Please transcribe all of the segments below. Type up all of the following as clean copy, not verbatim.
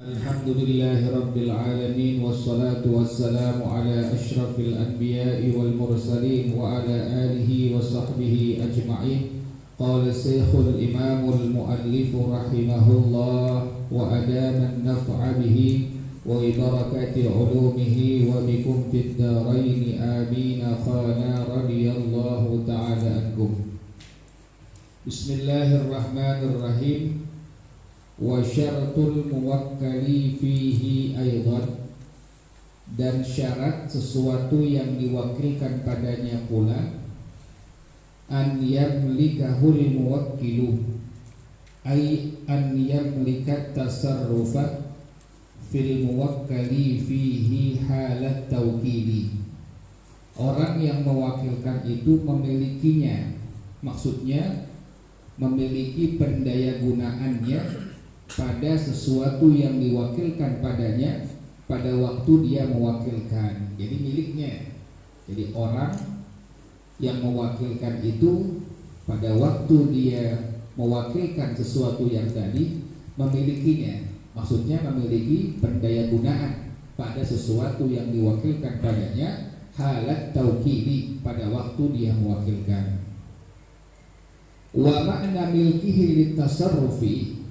Alhamdulillahi Rabbil Alamin. Wassalatu wassalamu ala ashrafil anbiya'i wal mursalin wa ala alihi wa sahbihi ajma'in. Qala Syekhul Imamul Mu'allif rahimahullah wa adama an-naf'a bihi wa barakati ulumihi wa bikum fid dharain amin. Khana radiyallahu ta'ala ankum. Bismillahirrahmanirrahim. Wa syaratul muwakkali fihi aidan, dan syarat sesuatu yang diwakilkan padanya pula, an yamlikahul muwakkilu ay an yamlikat tasarrufa fil muwakkali fihi halat tawkili. Orang yang mewakilkan itu memilikinya, maksudnya memiliki pendaya gunaannya pada sesuatu yang diwakilkan padanya pada waktu dia mewakilkan. Jadi miliknya. Jadi orang yang mewakilkan itu pada waktu dia mewakilkan sesuatu yang tadi memilikinya, maksudnya memiliki pendaya gunaan pada sesuatu yang diwakilkan padanya halat taukili, pada waktu dia mewakilkan. Wa ma'na milkihi litasarrufi,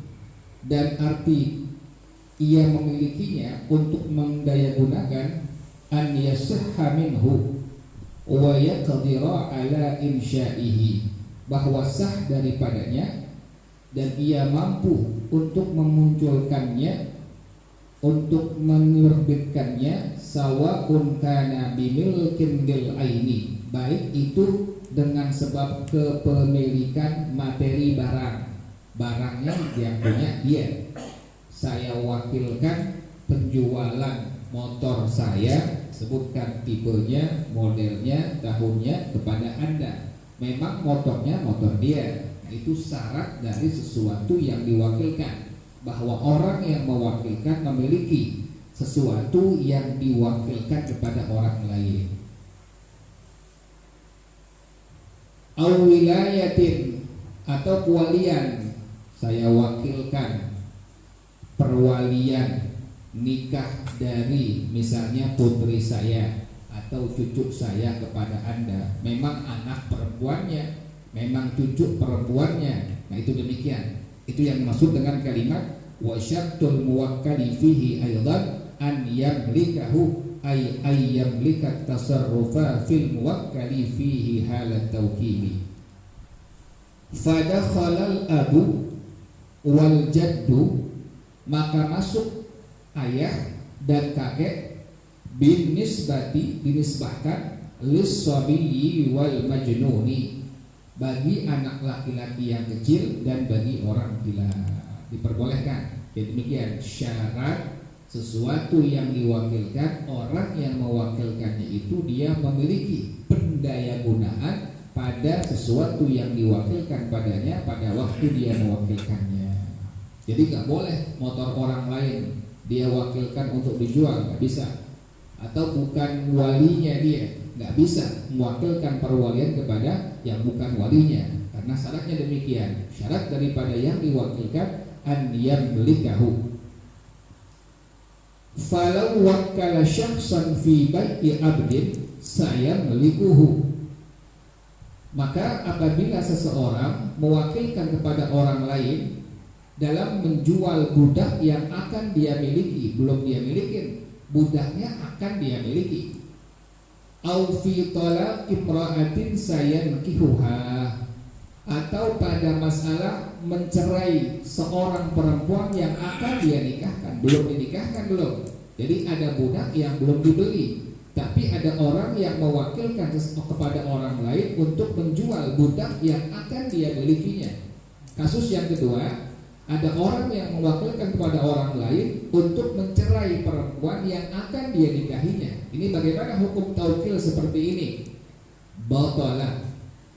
dan arti ia memilikinya untuk mendayagunakan, an yasihha minhu wa yaqdira ala insya'ihi, bahwa sah daripadanya dan ia mampu untuk memunculkannya, untuk menerbitkannya, sawa'un kana bimilkin bil aini, baik itu dengan sebab kepemilikan materi barang, barangnya yang punya dia. Saya wakilkan penjualan motor saya, sebutkan tipenya, modelnya, tahunnya kepada Anda. Memang motornya motor dia. Nah, itu syarat dari sesuatu yang diwakilkan, bahwa orang yang mewakilkan memiliki sesuatu yang diwakilkan kepada orang lain. Aw wilayatin, atau kewalian, saya wakilkan perwalian nikah dari misalnya putri saya atau cucu saya kepada Anda. Memang anak perempuannya, memang cucu perempuannya. Nah, itu demikian. Itu yang dimaksud dengan kalimat wa syartul muwakkali fihi aidan an yamlikahu ay yamlikat tasarrufa fil muwakkali fihi halat tawkili. Fadakhalal abu wal jaddu, maka masuk ayah dan kakek, bin nisbati, dinisbahkan, lis sabiyyi wal majnuni, bagi anak laki-laki yang kecil dan bagi orang gila, diperbolehkan. Jadi demikian syarat sesuatu yang diwakilkan, orang yang mewakilkannya itu dia memiliki pendaya gunaan pada sesuatu yang diwakilkan padanya pada waktu dia mewakilkannya. Jadi nggak boleh motor orang lain dia wakilkan untuk dijual, nggak bisa. Atau bukan walinya dia, nggak bisa mewakilkan perwalian kepada yang bukan walinya, karena syaratnya demikian. Syarat daripada yang diwakilkan an yamlikahu. Falau wakkala syakhsan fi bai'i abdin sayamlikuhu, maka apabila seseorang mewakilkan kepada orang lain dalam menjual budak yang akan dia miliki, belum dia miliki, budaknya akan dia miliki. Au fi talaq imra'atin sayankihuha, atau pada masalah mencerai seorang perempuan yang akan dia nikahkan, belum dinikahkan belum. Jadi ada budak yang belum dibeli, tapi ada orang yang mewakilkan kepada orang lain untuk menjual budak yang akan dia milikinya. Kasus yang kedua, ada orang yang mewakilkan kepada orang lain untuk mencerai perempuan yang akan dia nikahinya. Ini bagaimana hukum taukil seperti ini? Batalah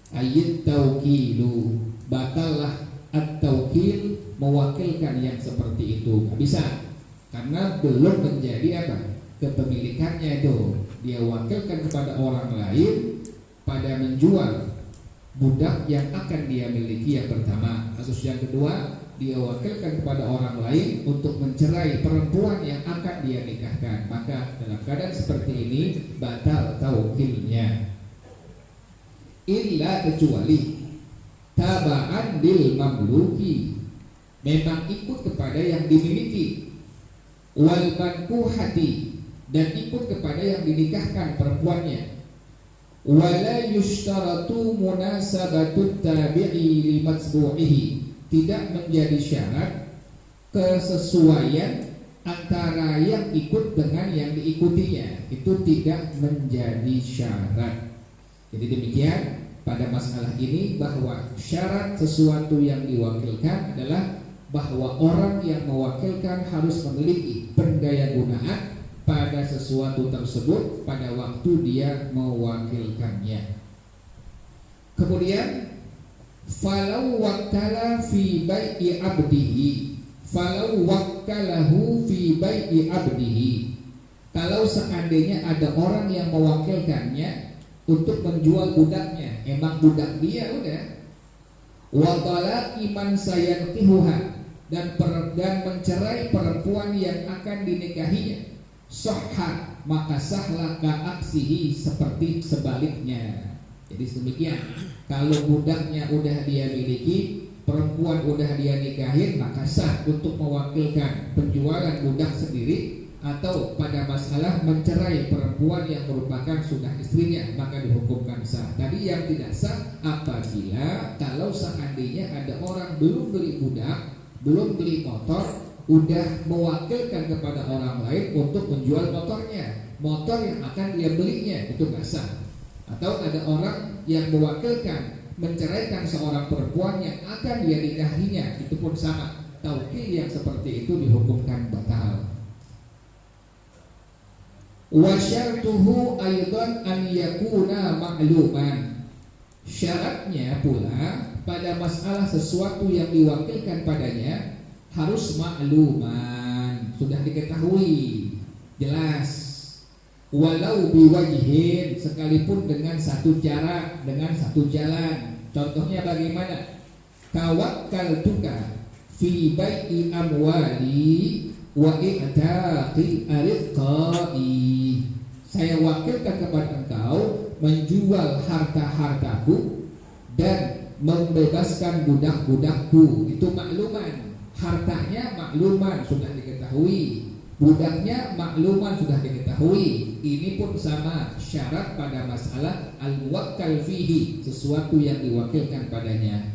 ayat taukilu, batallah at-taukil, mewakilkan yang seperti itu. Nggak bisa, karena belum menjadi apa? Kepemilikannya itu. Dia wakilkan kepada orang lain pada menjual budak yang akan dia miliki yang pertama. Kasus yang kedua, dia wakilkan kepada orang lain untuk mencerai perempuan yang akan dia nikahkan, maka dalam keadaan seperti ini batal tawkilnya. Illa kecuali taba'an lil mamluki, memang ikut kepada yang dimiliki, wal mankuhati, dan ikut kepada yang dinikahkan perempuannya. Wala yushtaratu munasabatut tabi'i li matbu'ihi, tidak menjadi syarat kesesuaian antara yang ikut dengan yang diikutinya, itu tidak menjadi syarat. Jadi demikian pada masalah ini, bahwa syarat sesuatu yang diwakilkan adalah bahwa orang yang mewakilkan harus memiliki pendayagunaan pada sesuatu tersebut pada waktu dia mewakilkannya. Kemudian falau wakkala fi bai'i abdihi, falau wakkalahu fi bai'i abdihi, kalau seandainya ada orang yang mewakilkannya untuk menjual budaknya, emang budak dia udah, wa talaqi man sayankihuha, dan mencerai perempuan yang akan dinikahinya, sahha, maka sahlah ka'aksihi, seperti sebaliknya. Jadi demikian, kalau budaknya udah dia miliki, perempuan udah dia nikahin, maka sah untuk mewakilkan penjualan budak sendiri, atau pada masalah mencerai perempuan yang merupakan sudah istrinya, maka dihukumkan sah. Tadi yang tidak sah apabila kalau seandainya ada orang belum beli budak, belum beli motor, udah mewakilkan kepada orang lain untuk menjual motornya, motor yang akan dia belinya, itu nggak sah. Atau ada orang yang mewakilkan menceraikan seorang perempuan yang akan dia nikahinya, itu pun sama. Tawkil yang seperti itu dihukumkan batal. Wa syartuhu aidan an yakuna ma'luman, syaratnya pula pada masalah sesuatu yang diwakilkan padanya harus ma'luman, sudah diketahui, jelas. Walau biwajhin, sekalipun dengan satu cara, dengan satu jalan. Contohnya bagaimana? Tawakkaltuka fi bai'i amwali wa i'taqi ariqai, saya wakilkan kepada engkau menjual harta-hartaku dan membebaskan budak-budakku. Itu makluman. Hartanya makluman, sudah diketahui. Budaknya makluman, sudah diketahui. Ini pun sama, syarat pada masalah al-muwakkal fihi, sesuatu yang diwakilkan padanya.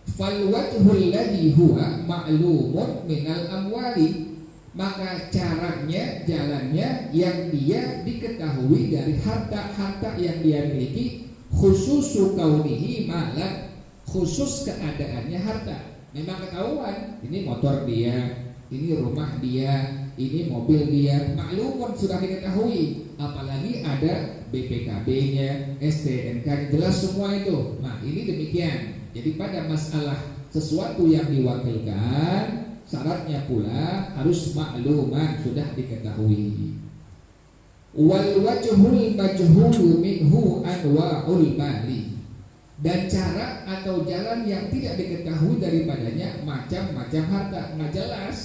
Fal wajhul ladhi huwa ma'lumun minal amwali, maka caranya, jalannya yang dia diketahui dari harta-harta yang dia miliki, khususu kaunihi malan, khusus keadaannya harta. Memang ketahuan, ini motor dia, ini rumah dia, ini mobil dia, maklumun, sudah diketahui. Apalagi ada BPKB-nya, STNK, jelas semua itu. Nah ini demikian. Jadi pada masalah sesuatu yang diwakilkan, syaratnya pula harus makluman, sudah diketahui. Wal wajhul majhulu minhu anwa'ul mali, dan cara atau jalan yang tidak diketahui daripadanya macam-macam harta. Nggak jelas.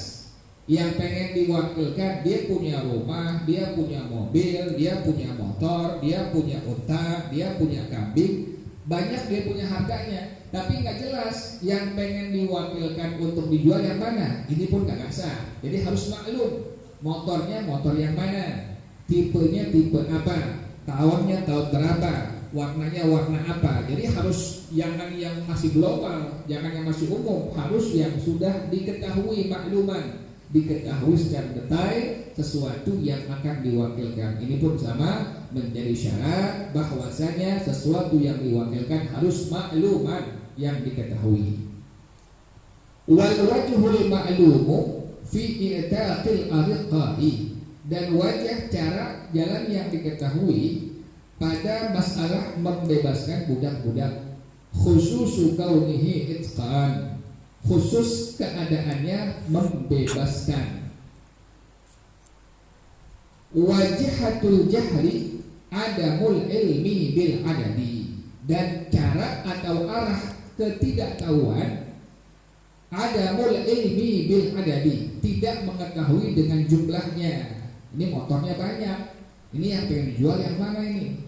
Yang pengen diwakilkan, dia punya rumah, dia punya mobil, dia punya motor, dia punya unta, dia punya kambing, banyak dia punya hartanya, tapi nggak jelas yang pengen diwakilkan untuk dijual yang mana. Ini pun nggak sah. Jadi harus maklum, motornya motor yang mana, tipenya tipe apa, tahunnya tahun berapa, warnanya warna apa. Jadi harus jangan yang masih global, jangan yang masih umum, harus yang sudah diketahui makluman, diketahui secara detail sesuatu yang akan diwakilkan. Ini pun sama, menjadi syarat bahwasanya sesuatu yang diwakilkan harus makluman, yang diketahui. Wal wajhul ma'lumu fi i'taqil ariqai, dan wajah cara jalan yang diketahui pada masalah membebaskan budak-budak, khususu kaunihi itqan, khusus keadaannya membebaskan. Wajihatul jahli adamul ilmi bil adadi, dan cara atau arah ketidaktahuan Adamul ilmi bil adadi, tidak mengetahui dengan jumlahnya. Ini motornya banyak, ini yang pengen dijual yang mana ini?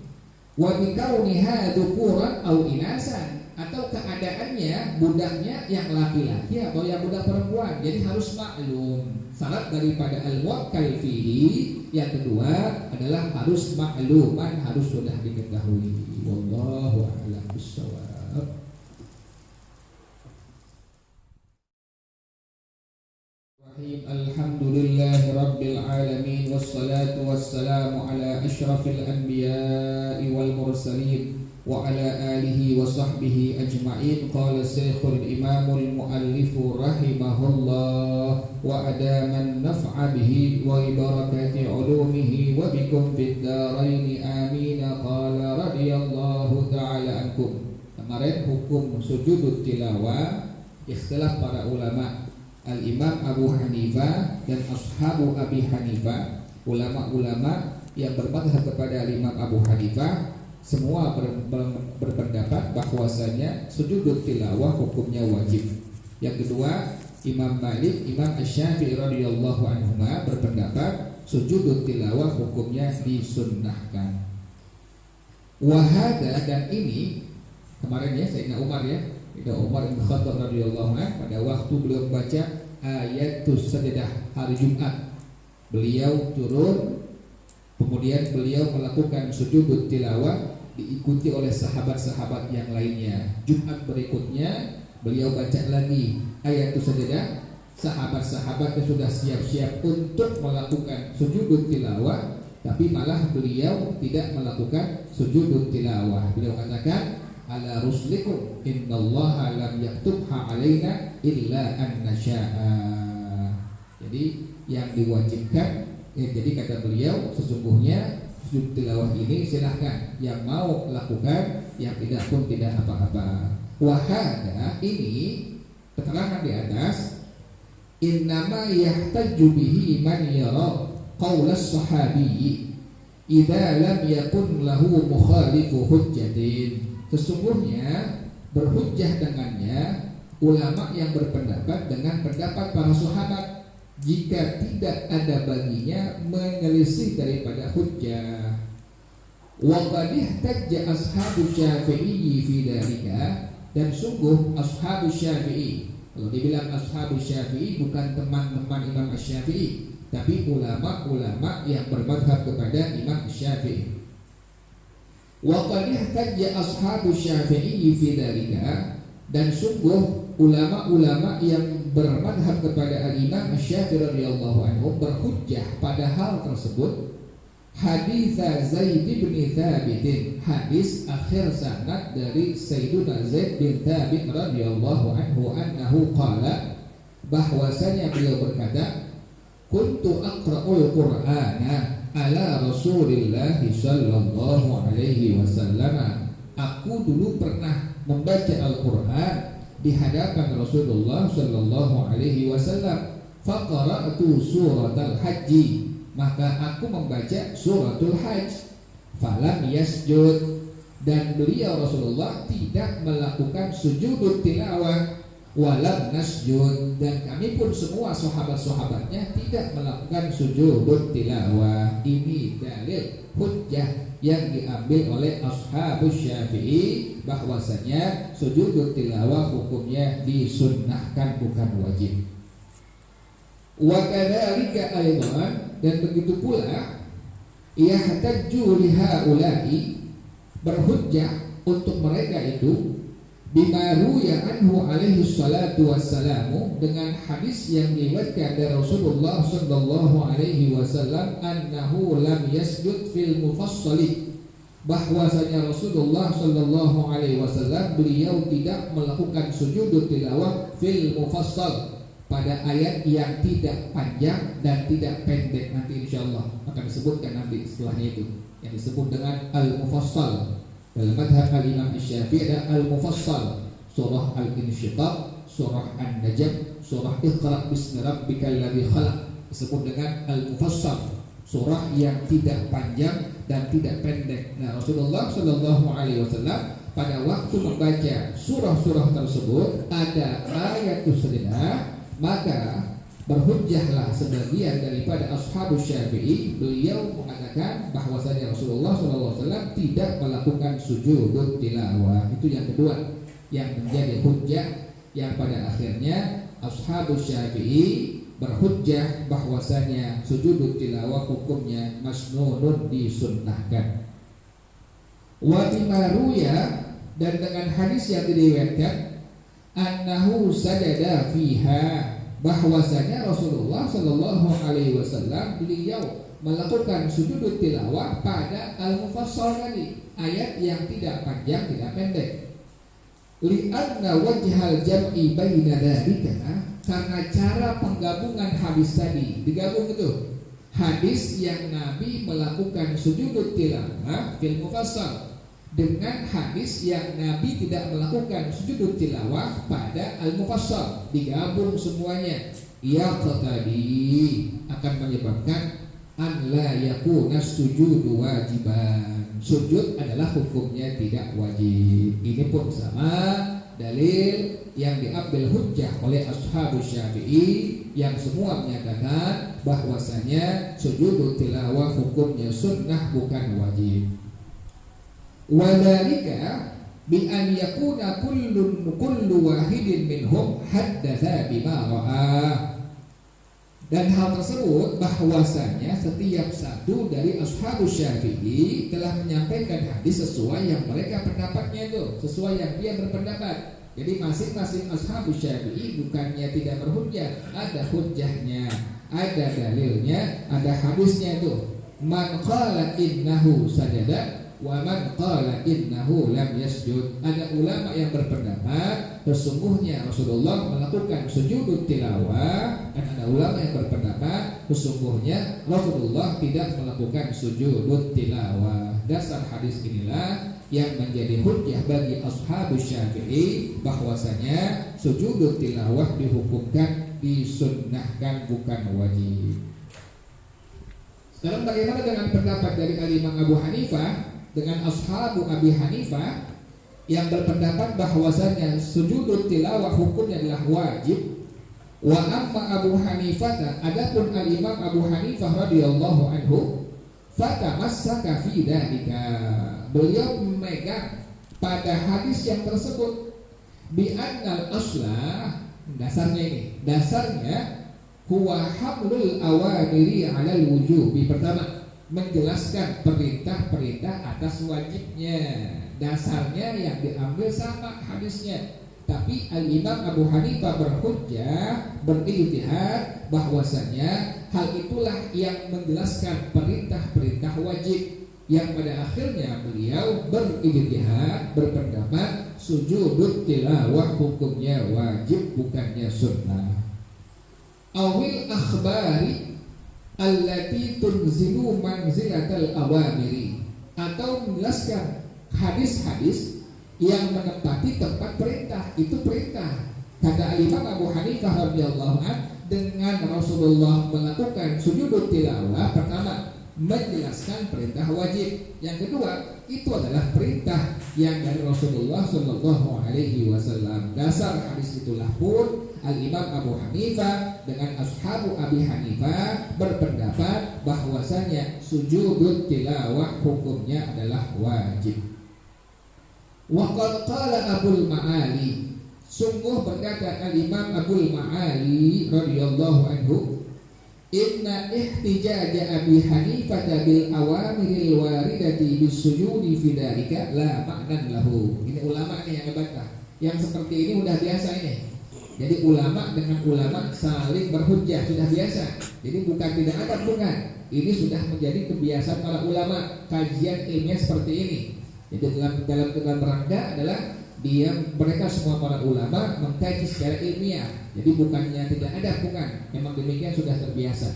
Wa bikauniha dzukuran au inasan, atau keadaannya budaknya yang laki-laki atau yang budak perempuan. Jadi harus maklum. Syarat daripada al-muwakkal fihi yang kedua adalah harus makluman, harus sudah diketahui. Wallahu a'lam bishawab. Alhamdulillahi rabbil alamin, wassalatu wassalamu ala asyrafil anbiya'i wal mursalin wa ala alihi wa sahbihi ajma'in. Qala syekhul imamul muallifu rahimahullah wa adaman naf'a bihi wa ibarakati ulumihi wa bikum fid daraini amin. Qala radiyallahu ta'ala ankum. Kemarin hukum sujud tilawah ikhtilaf para ulama. Al-Imam Abu Hanifah dan Ashabu Abi Hanifah, ulama-ulama yang bermadhab kepada Al-Imam Abu Hanifah, semua berpendapat bahwasanya sujud tilawah hukumnya wajib. Yang kedua, Imam Malik, Imam Asy-Syafi'i radhiyallahu anhuma berpendapat sujud tilawah hukumnya disunnahkan. Wahada, dan ini kemarin ya Sayyidina Umar ya, Umar bin Khattab radhiyallahu anhu pada waktu beliau membaca ayatus sajdah hari Jumat, beliau turun, kemudian beliau melakukan sujud tilawah diikuti oleh sahabat-sahabat yang lainnya. Jumat berikutnya beliau baca lagi ayatus sajdah, sahabat-sahabat sudah siap-siap untuk melakukan sujud tilawah, tapi malah beliau tidak melakukan sujud tilawah. Beliau katakan, ala ruslikum innallaha lam yaktubha alaina illa an nasya'a. Jadi yang diwajibkan jadi kata beliau, sesungguhnya sujud tilawah ini silahkan yang mau lakukan, yang tidak pun tidak apa-apa. Wahada, ini keterangan di atas, innama yahtaju bihi man yara qaulas sahabi idza lam yakun lahu mukhalifu hujjatin. Sesungguhnya berhujjah dengannya ulama yang berpendapat dengan pendapat para sahabat jika tidak ada baginya menyelisih daripada hujjah. Wa qad ihtajja ashabu Syafi'i fi dzalika, dan sungguh ashabu Syafi'i, kalau dibilang ashabu Syafi'i bukan teman-teman Imam Syafi'i, tapi ulama-ulama yang bermadhab kepada Imam Syafi'i. Wa qad ihtajja ashabu Syafi'i fi dzalika, dan sungguh ulama-ulama yang bermadhab kepada Al-Imam Syafi'i radhiyallahu anhu berhujjah pada hal tersebut. Hadits Zaid bin Thabit, hadis akhir sanad dari Sayyiduna Zaid bin Thabit radhiyallahu anhu annahu qala, bahwasanya beliau berkata, kuntu aqra'ul Qur'ana ala Rasulillah sallallahu alaihi wasallam. Aku dulu pernah membaca Al-Qur'an di hadapan Rasulullah sallallahu alaihi wasallam. Faqara'tu suratal haji, maka aku membaca suratul hajj. Falam yasjud, dan beliau Rasulullah tidak melakukan sujud tilawah. Walam nasjud, dan kami pun semua sahabat-sahabatnya tidak melakukan sujud tilawah. Ini dalil hujjah yang diambil oleh ashabus Syafi'i bahwasanya sujud tilawah hukumnya disunnahkan, bukan wajib. Wa kadzalika aidan, dan begitu pula yahtajju li haula'i, berhujjah untuk mereka itu, bima ruya anhu alaihi salatu wassalamu, dengan hadis yang diriwayatkan dari Rasulullah sallallahu alaihi wasallam, annahu lam yasjud fil mufassali, bahwasanya Rasulullah sallallahu alaihi wasallam beliau tidak melakukan sujud tilawah fil mufassal, pada ayat yang tidak panjang dan tidak pendek. Nanti insyaallah akan disebutkan nanti setelahnya itu yang disebut dengan al-mufassal. Dalam madhab al-Imam Syafi'i ada al-mufassal, surah al-insyiqaq, surah an-najm, surah iqra bismi rabbikal ladzi khalaq, disebut dengan al-mufassal, surah yang tidak panjang dan tidak pendek. Nah, Rasulullah sallallahu alaihi wasallam pada waktu membaca surah-surah tersebut ada ayatul sajdah, maka berhujjahlah sebagian daripada ashabus Syafi'i. Beliau mengatakan bahwasanya Rasulullah SAW tidak melakukan sujud tilawah. Itu yang kedua yang menjadi hujjah, yang pada akhirnya ashabus Syafi'i berhujjah bahwasanya sujud tilawah hukumnya masnunun, disunnahkan. Wa bimaruya, dan dengan hadis yang diriwayatkan annahu sajada fiha, bahwasanya Rasulullah Shallallahu Alaihi Wasallam beliau melakukan sujud tilawah pada al-mufassal tadi, ayat yang tidak panjang tidak pendek. Li'anna wajhal jam'i baina dzalika, karena cara penggabungan hadis tadi, digabung itu hadis yang Nabi melakukan sujud tilawah fil mufassal dengan hadis yang Nabi tidak melakukan sujud tilawah pada al-mufassal, digabung semuanya, ya tadi akan menyebabkan an la yakuna sujudu wajiban, sujud adalah hukumnya tidak wajib. Ini pun sama dalil yang diambil hujjah oleh ashabus Syafi'i yang semua menyatakan bahwasanya sujud tilawah hukumnya sunnah bukan wajib. Wadhalika bi an yakuna kullu wahidin minhum haddatsa bima ra'a, dan hal tersebut bahwasanya setiap satu dari ashabus Syafi'i telah menyampaikan hadis sesuai yang mereka pendapatnya, itu sesuai yang dia berpendapat. Jadi masing-masing ashabus Syafi'i bukannya tidak berhujjah, ada hujjahnya, ada dalilnya, ada hadisnya. Itu man qala innahu sajada wa man qala innahu lam yasjud. Ada ulama yang berpendapat sesungguhnya Rasulullah melakukan sujud tilawah, dan ada ulama yang berpendapat sesungguhnya Rasulullah tidak melakukan sujud tilawah. Dasar hadis inilah yang menjadi hujjah bagi ashabus Syafi'i bahwasanya sujud tilawah dihukumkan disunnahkan bukan wajib. Sekarang bagaimana dengan pendapat dari Imam Abu Hanifah dengan ashabu Abi Hanifah yang berpendapat bahwasanya sujud tilawah hukumnya adalah wajib? Wa amma Abu Hanifah, adapun al-Imam Abu Hanifah radhiyallahu anhu, fatamassaka fi dzalika, beliau memegang pada hadis yang tersebut, bi annal aslah, dasarnya huwa hamlul awamiri 'alal wujubi. Pertama, menjelaskan perintah-perintah atas wajibnya. Dasarnya yang diambil sama hadisnya. Tapi al-Imam Abu Hanifah berhujjah, berijtihad bahwasanya hal itulah yang menjelaskan perintah-perintah wajib, yang pada akhirnya beliau berijtihad berpendapat sujud tilawah hukumnya wajib bukannya sunnah. Awil akhbari allati tunzilu manzilatal awamiri, atau menjelaskan hadis-hadis yang menempati tempat perintah. Itu perintah. Kata Imam Abu Hanifah radhiyallahu anhu, dengan Rasulullah melakukan sujud tilawah, pertama menjelaskan perintah wajib, yang kedua itu adalah perintah yang dari Rasulullah Shallallahu Alaihi Wasallam. Dasar hadis itulah pun al-Imam Abu Hanifah dengan ashabu Abi Hanifah berpendapat bahwasanya sujud tilawah hukumnya adalah wajib. Wa qad qala Abul Ma'ali, sungguh berkata al-Imam Abul Ma'ali radhiyallahu anhu, inna ihtijaja Abi Hanifah bil awamiril waridati bis sujudi fi dzalika la ma'nan lahu. Ini ulama nih yang ngebantah. Yang seperti ini udah biasa ini. Jadi ulama dengan ulama saling berhujjah sudah biasa. Jadi bukan tidak ada, bukan. Ini sudah menjadi kebiasaan para ulama, kajian ilmiah seperti ini. Jadi dalam rangka adalah mereka semua para ulama mengkaji secara ilmiah. Jadi bukannya tidak ada, bukan. Memang demikian sudah terbiasa.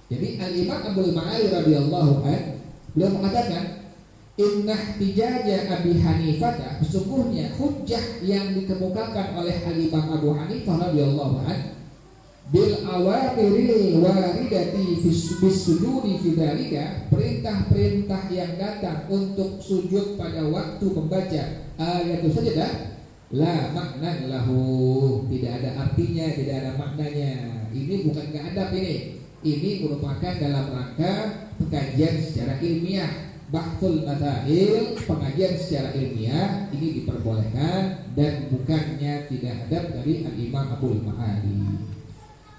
Jadi al-Imam Abul Ma'ali radhiyallahu anhu beliau mengatakan, inna ihtijaja Abi Hanifah, sesungguhnya hujjah yang dikemukakan oleh al-Imam Abu Hanifah radhiyallahu anhu bil awamiril waridati bisujudi fidzalika, perintah-perintah yang datang untuk sujud pada waktu membaca ayat sajadah, la makna lahu, tidak ada artinya, tidak ada maknanya. Ini bukan nggak adab ini merupakan dalam rangka pengkajian secara ilmiah, bahtul matail, pengajian secara ilmiah ini diperbolehkan dan bukannya tidak adab dari Al-Imam Abul Ma'ali.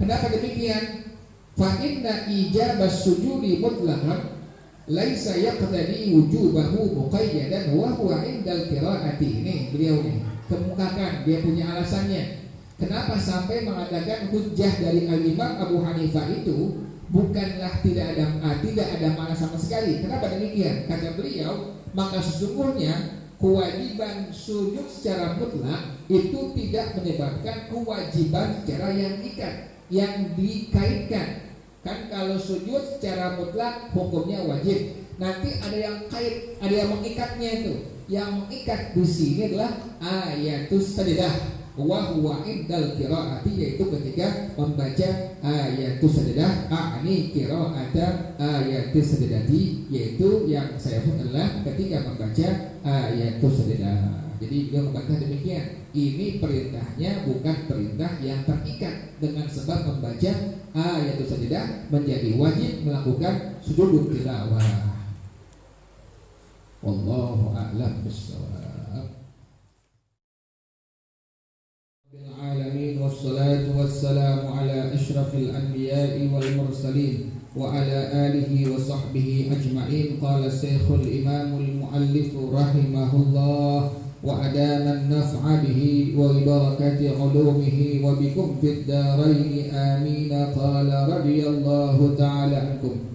Kenapa demikian? Fa inna ijabas sujudi mutlaqan laisa yaqtadi wujubahu muqayyadan wa huwa indal qiraati. Ini beliau nih kemukakan, dia punya alasannya. Kenapa sampai mengatakan hujjah dari Al-Imam Abu Hanifah itu bukanlah tidak ada makna sama sekali. Kenapa demikian? Kata beliau, maka sesungguhnya kewajiban sujud secara mutlak itu tidak menyebabkan kewajiban secara yang dikaitkan. Kan kalau sujud secara mutlak hukumnya wajib. Nanti ada yang kait, ada yang mengikatnya itu. Yang mengikat di sini adalah ayatus sajdah wa huwa indal qiraati, yaitu ketika membaca ayatus sajdah, ini qiraata ayatus sajdati, yaitu yang saya maksud adalah ketika membaca ayatus sajdah. Jadi dia membantah demikian. Ini perintahnya bukan perintah yang terikat dengan sebab membaca ayatul sajdah menjadi wajib melakukan sujud tilawah. Wallahu a'lam bissawab. Bil alamin wassalatu wassalamu ala asyrafil anbiya'i wal mursalin wa ala alihi wa sahbihi ajma'in. Qala Syekhul Imamul Muallif rahimahullah wa adama an-naf'a bihi wa barakati ulumihi wa bikum fid darain amin. Qala radhiyallahu ta'ala ankum.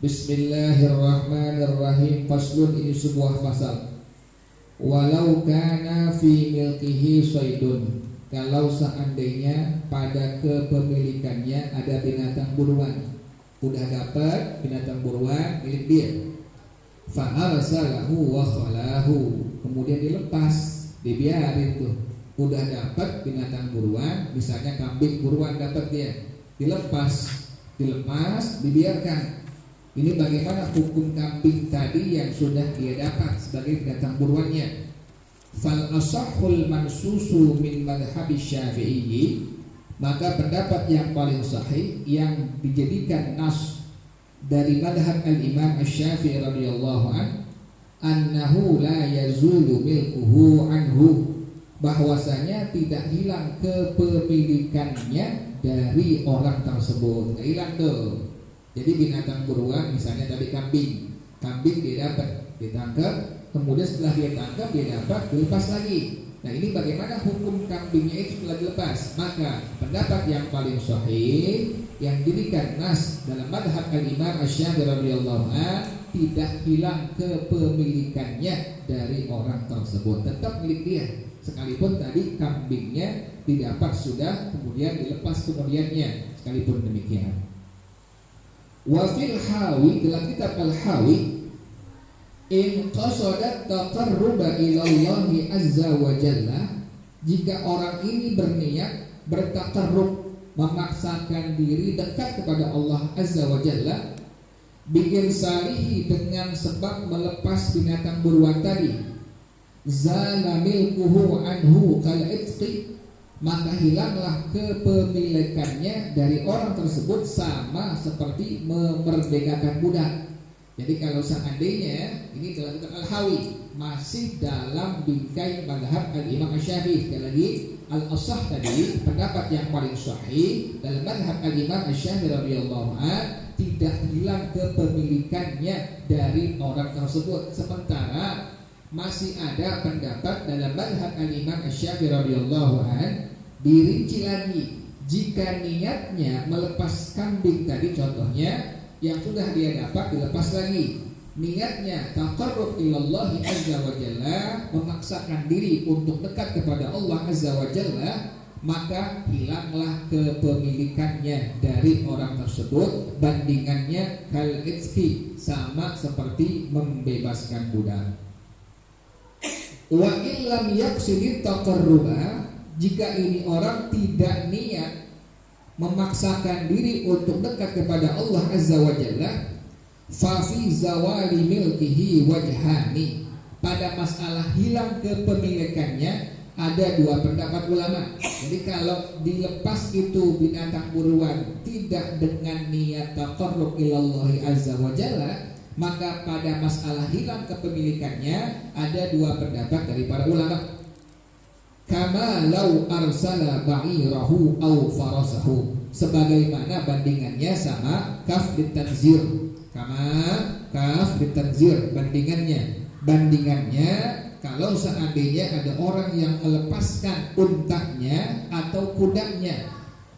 Bismillahirrahmanirrahim. Faslun, ini sebuah fasal. Walau kana fi milkihi saydun, kalau seandainya pada kepemilikannya ada binatang buruan, udah dapat binatang buruan milik dia, fa arsalahu wa khalahu, kemudian dilepas, dibiarin tuh, udah dapat binatang buruan, misalnya kambing buruan dapat dia, dilepas, dibiarkan. Ini bagaimana hukum kambing tadi yang sudah dia dapat sebagai binatang buruannya? Fal asahhul mansusu min madhhabi Syafi'i, maka pendapat yang paling sahih yang dijadikan nas dari madhab al-Imam Asy-Syafi'i radhiyallahu anhu la yazulu milkuhu anhu, bahwasanya tidak hilang kepemilikannya dari orang tersebut. Tidak hilang tuh. Jadi binatang buruan misalnya tadi kambing dia dapat, ditangkap, kemudian setelah dia tangkap dia dapat, dilepas lagi. Nah ini bagaimana hukum kambingnya itu setelah dilepas? Maka pendapat yang paling sahih yang diberikan nas dalam madhab al-Imam Asy-Syafi'i radhiyallahu anhu, tidak hilang kepemilikannya dari orang tersebut, tetap milik dia. Sekalipun tadi kambingnya didapat sudah, kemudian dilepas kemudiannya, sekalipun demikian. Wa fil hawi, dalam kitab al-Hawi, in qasadat taqarruba ila Allah azza wa jalla, jika orang ini berniat bertaqarrub, memaksakan diri dekat kepada Allah azza wa jalla, biirsalihi, dengan sebab melepas binatang buruan tadi, zala milkuhu anhu kal itqi, maka hilanglah kepemilikannya dari orang tersebut sama seperti memerdekakan budak. Jadi kalau seandainya ini dalam kitab al-Hawi masih dalam bingkai madhab al-Imam Asy-Syafi'i, sekali lagi al-asah tadi pendapat yang paling sahih dalam madhab al-Imam Asy-Syafi'i radhiyallahu anhu, tidak hilang kepemilikannya dari orang tersebut. Sementara masih ada pendapat dalam madhab al-Imam Asy-Syafi'i radhiyallahu anhu, dirinci lagi, jika niatnya melepas kambing tadi contohnya yang sudah dia dapat dilepas lagi, niatnya taqarrub ilallahi azza wa jalla, memaksakan diri untuk dekat kepada Allah azza wa jalla, maka hilanglah kepemilikannya dari orang tersebut, bandingannya kal itqi, sama seperti membebaskan budak. Wa illam yaqsidit taqarruba, jika ini orang tidak niat memaksakan diri untuk dekat kepada Allah Azza wa Jalla, fa fi zawali milkihi wajhani. Pada masalah hilang kepemilikannya ada dua pendapat ulama. Jadi kalau dilepas itu binatang buruan tidak dengan niat taqarrub ilallahi azza wa jalla, maka pada masalah hilang kepemilikannya ada dua pendapat dari para ulama. Kama lau arsala ba'irahu au farasahu, sebagaimana bandingannya sama kaf ditanzir. Kama kaf ditanzir, bandingannya kalau seandainya ada orang yang melepaskan untanya atau kudanya.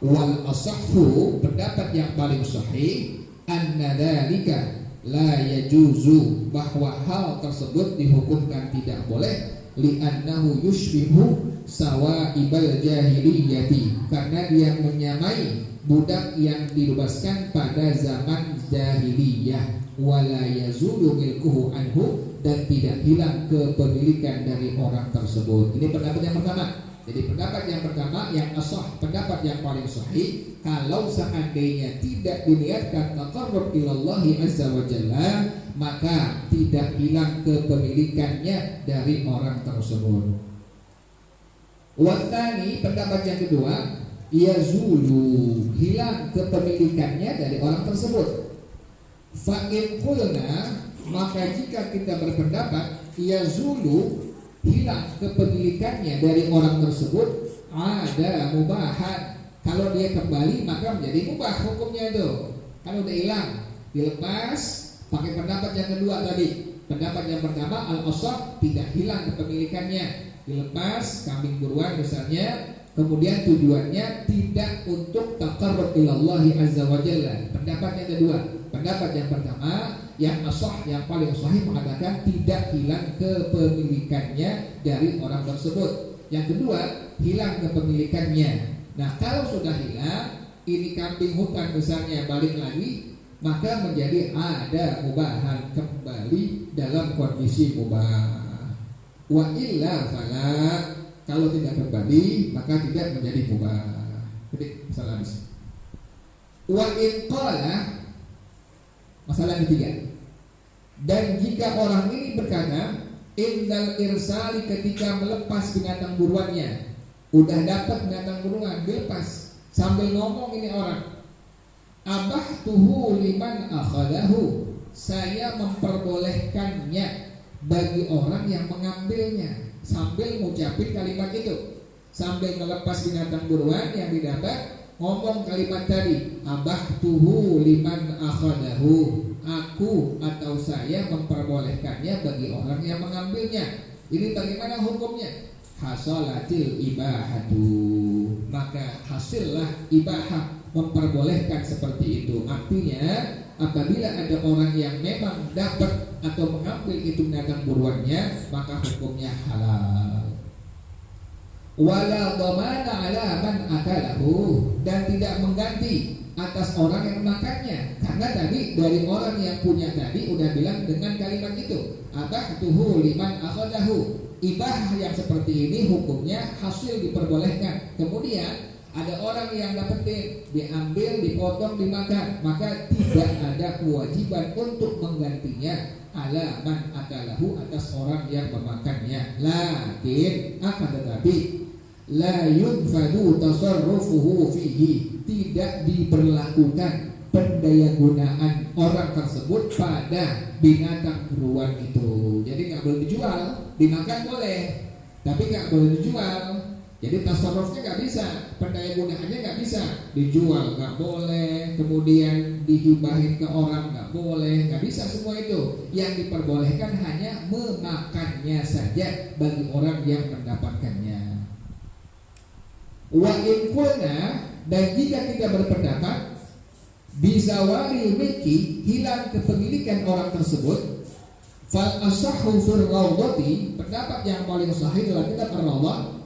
Wal asahhu, pendapat yang paling sahih, anna dzalika la yajuzu, bahwa hal tersebut dihukumkan tidak boleh, li'annahu yushbihu sawaibal jahiliyati, karena dia menyamai budak yang dibebaskan pada zaman jahiliyah. Wala yazulu milkuhu anhu, dan tidak hilang kepemilikan dari orang tersebut. Ini pendapat yang pertama. Jadi pendapat yang pertama yang ashah, pendapat yang paling sahih, kalau seandainya tidak diniatkan taqarrub ilallahi azza wa jalla, maka tidak hilang kepemilikannya dari orang tersebut. Wattani, pendapat yang kedua, yazulu, hilang kepemilikannya dari orang tersebut. Fa in qulna, maka jika kita berpendapat yazulu, hilang kepemilikannya dari orang tersebut, ada mubahan, kalau dia kembali maka menjadi mubah hukumnya itu. Kalau udah hilang, dilepas, pakai pendapat yang kedua tadi. Pendapat yang pertama al-asah, tidak hilang kepemilikannya, dilepas kambing buruan misalnya, kemudian tujuannya tidak untuk taqarrub ilallahi azza wa jalla. Pendapat yang kedua. Pendapat yang pertama yang ashah, yang paling sahih, mengatakan tidak hilang kepemilikannya dari orang tersebut. Yang kedua, hilang kepemilikannya. Nah, kalau sudah hilang, ini kambing hutan misalnya balik lagi, maka menjadi ada mubahan, kembali dalam kondisi mubah. Wa illa fala, kalau tidak kembali maka tidak menjadi mubah. Jadi masalah habis. Wa in qala, masalah ketiga, dan jika orang ini berkata indal irsali, ketika melepas binatang buruannya, udah dapat binatang buruan, dilepas, sambil ngomong ini orang, abahtuhu liman akhadahu, saya memperbolehkannya bagi orang yang mengambilnya, sambil mengucapin kalimat itu, sambil melepas binatang buruan yang didapat, ngomong kalimat tadi, abahtuhu liman akhadahu, aku atau saya memperbolehkannya bagi orang yang mengambilnya. Ini bagaimana hukumnya? Hasalatil ibahatu, maka hasillah ibahah, memperbolehkan seperti itu. Artinya apabila ada orang yang memang dapat atau mengambil itu binatang buruannya, maka hukumnya halal. Wala dhamana ala man akalahu, dan tidak mengganti atas orang yang memakannya, karena tadi dari orang yang punya tadi udah bilang dengan kalimat itu, abahtuhu liman akhadahu. Ibah yang seperti ini hukumnya hasil diperbolehkan. Kemudian ada orang yang dapetin, diambil, dipotong, dimakan, maka tidak ada kewajiban untuk menggantinya ala man akalahu, atas orang yang memakannya. Lakin akan tetapi la yunfadu tasarrufuhu fihi, tidak diberlakukan pendayagunaan orang tersebut pada binatang buruan itu. Jadi nggak boleh dijual, dimakan boleh, tapi nggak boleh dijual. Jadi tasarrufnya nggak bisa, pendayagunaannya nggak bisa, dijual nggak boleh, kemudian dihibahin ke orang nggak boleh, nggak bisa semua itu. Yang diperbolehkan hanya memakannya saja bagi orang yang mendapatkannya. Wa in qulna, dan jika kita berpendapat bizawalil milki, hilang kepemilikan orang tersebut, fal asahhu fil rawdati, pendapat yang paling sahih dalam kitab ar-rawdah,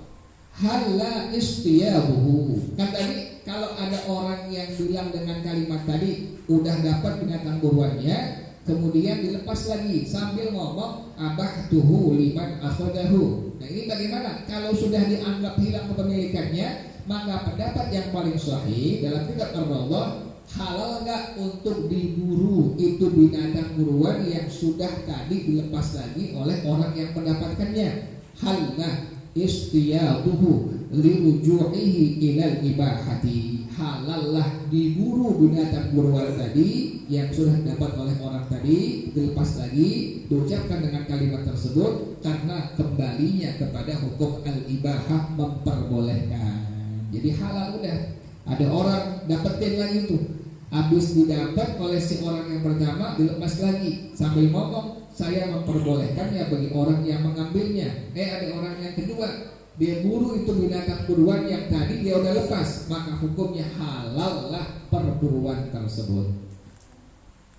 halla istiyabuhu. Kan tadi kalau ada orang yang bilang dengan kalimat tadi udah dapat binatang buruannya, kemudian dilepas lagi sambil ngomong abahtuhu liman akhadahu. Nah ini bagaimana? Kalau sudah dianggap hilang kepemilikannya, maka pendapat yang paling sahih dalam kitab Ar-Rawdah, halal nggak untuk diburu itu binatang buruan yang sudah tadi dilepas lagi oleh orang yang mendapatkannya. Halna istiyaduhu liruju'ihi ilal ibahati, halallah diburu binatang buruan tadi yang sudah dapat oleh orang tadi, dilepas lagi, diucapkan dengan kalimat tersebut karena kembalinya kepada hukum al-ibahah, memperbolehkan. Jadi halal udah. Ada orang dapetin lagi tuh, habis didapat oleh si orang yang pertama dilepas lagi, sambil ngomong saya memperbolehkannya bagi orang yang mengambilnya. Ada orang yang kedua, dia buru itu binatang buruan yang tadi dia udah lepas, maka hukumnya halal lah perburuan tersebut.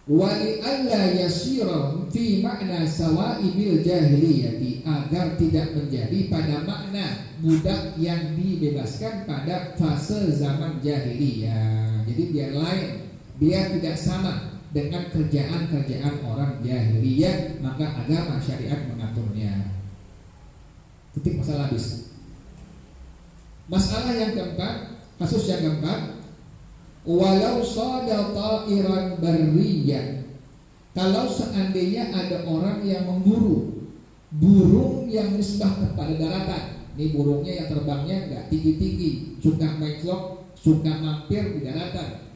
Wali alla yasira fi makna sawaibil jahiliyati, agar tidak menjadi pada makna budak yang dibebaskan pada fase zaman jahiliyah. Jadi biar lain, biar tidak sama dengan kerjaan-kerjaan orang jahiliyah, maka agama syariat mengaturnya. Titik, masalah habis. Masalah yang keempat, kasus yang keempat, walau sada ta'iran barriyan, kalau seandainya ada orang yang memburu burung yang nisbah kepada daratan. Ini burungnya yang terbangnya nggak tinggi-tinggi, suka menclok, suka mampir di daratan.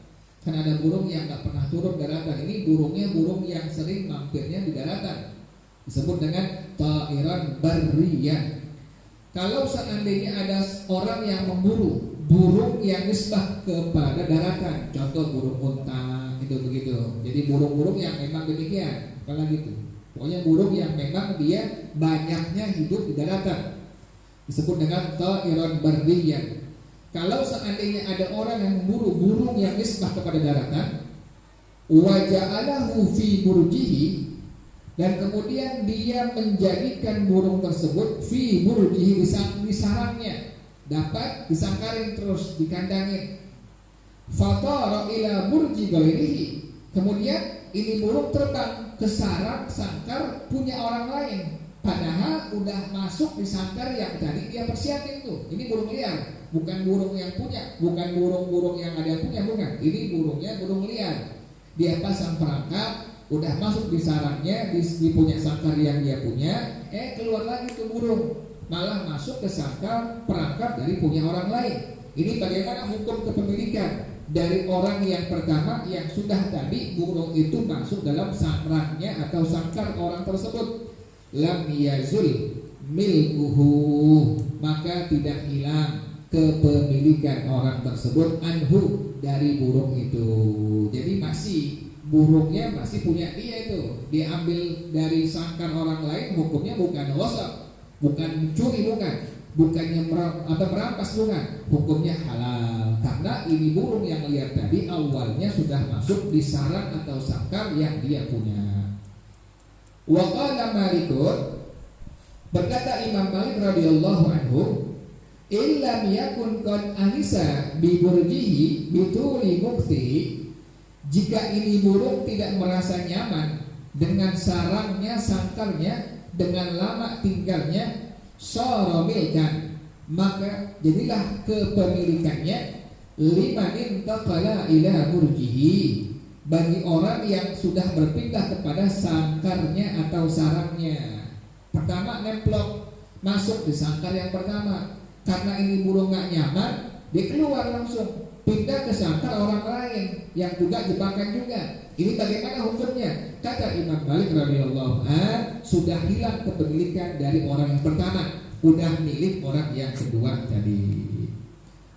Kan ada burung yang nggak pernah turun daratan. Ini burungnya burung yang sering mampirnya di daratan, disebut dengan ta'iran barriyan. Kalau seandainya ada orang yang memburu burung yang nisbah kepada daratan, contoh burung unta gitu begitu. Jadi burung-burung yang memang demikian, apalagi gitu. Pokoknya burung yang memang dia banyaknya hidup di daratan, disebut dengan ta'iran barriyan. Kalau seandainya ada orang yang memburu burung yang nisbah kepada daratan, wa ja'alahu fi burjihi, dan kemudian dia menjadikan burung tersebut fi burjihi, di sarangnya, dapat disangkarin terus dikandangin. Fatara ila burji ghairihi, kemudian ini burung terbang ke sarang sangkar punya orang lain, padahal udah masuk di sangkar yang tadi dia persiapin tuh. Ini burung liar, bukan burung yang punya, bukan burung-burung yang ada yang punya, bukan. Ini burungnya burung liar. Dia pasang perangkap, udah masuk di sarangnya, di punya sangkar yang dia punya, keluar lagi tuh burung, malah masuk ke sangkar perangkap dari punya orang lain. Ini bagaimana hukum kepemilikan dari orang yang pertama yang sudah tadi burung itu masuk dalam sarangnya atau sangkar orang tersebut. Lam yazul milkuhu, maka tidak hilang kepemilikan orang tersebut anhu, dari burung itu. Jadi masih burungnya masih punya dia itu. Dia ambil dari sangkar orang lain, hukumnya bukan ghasab, bukan mencuri, bukannya merampas, bukan. Hukumnya halal karena ini burung yang liar tadi awalnya sudah masuk di sarang atau sangkar yang dia punya. Wa qala Malikun, berkata Imam Malik radhiyallahu anhu, illam yakun qad anisa bi burjihi bituli mukti, jika ini burung tidak merasa nyaman dengan sarangnya, sangkarnya, dengan lama tinggalnya, soromilkan, maka jadilah kepemilikannya limanin taqala ila burjihi, bagi orang yang sudah berpindah kepada sangkarnya atau sarangnya. Pertama nemplok masuk di sangkar yang pertama, karena ini burung gak nyaman, dia keluar langsung pindah ke sangkar orang lain yang juga jebakan juga. Ini bagaimana hukumnya? Kata Imam Malik radhiyallahu anhu, sudah hilang kepemilikan dari orang yang pertama, udah milik orang yang kedua tadi.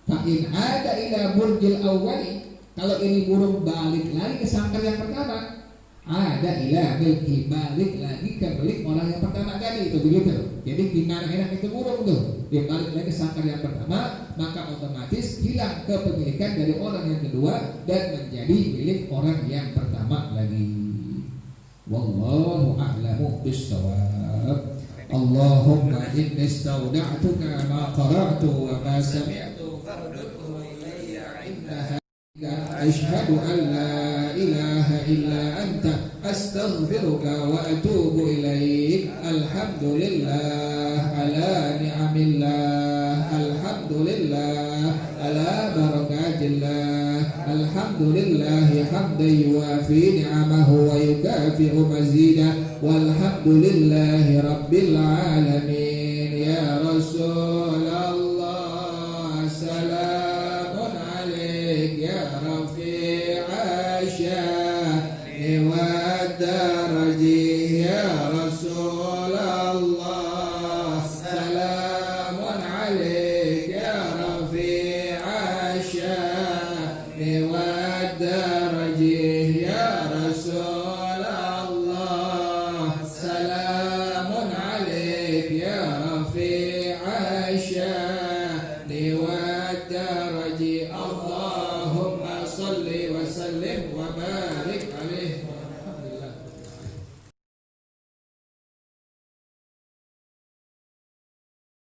Fa in ada ila burjil awwali, kalau ini burung balik lagi ke sangkar yang pertama, ada ila milki, balik lagi ke milik orang yang pertama tadi, itu begitu. Jadi gimana enak itu burung tuh, dia balik lagi ke sangkar yang pertama, maka otomatis hilang kepemilikan dari orang yang kedua dan menjadi milik orang yang pertama lagi. Wallahu a'lamu bis-shawab. Allahumma inni istawda'tuka ma qara'tu wa ma sami'tu fardudhu ilayya 'inda أشهد أن لا إله إلا أنت أستغفرك وأتوب إليك. الحمد لله على نعم الله. الحمد لله lillah. Alhamdulillahi hamdan yuwafi ni'amahu wa yukafi'u mazidah. Walhamdulillahi rabbil alamin. Ya Rasulullah, salamun alaik ya rafi'a sya'ni wa daraji. Ya Rasulullah, salamun alaik ya rafi'a sya'ni wa daraji. Ya Rasulullah, salamun alaik ya rafi'a sya'ni wa daraji. Allahumma salli wa sallim wa barik alaihi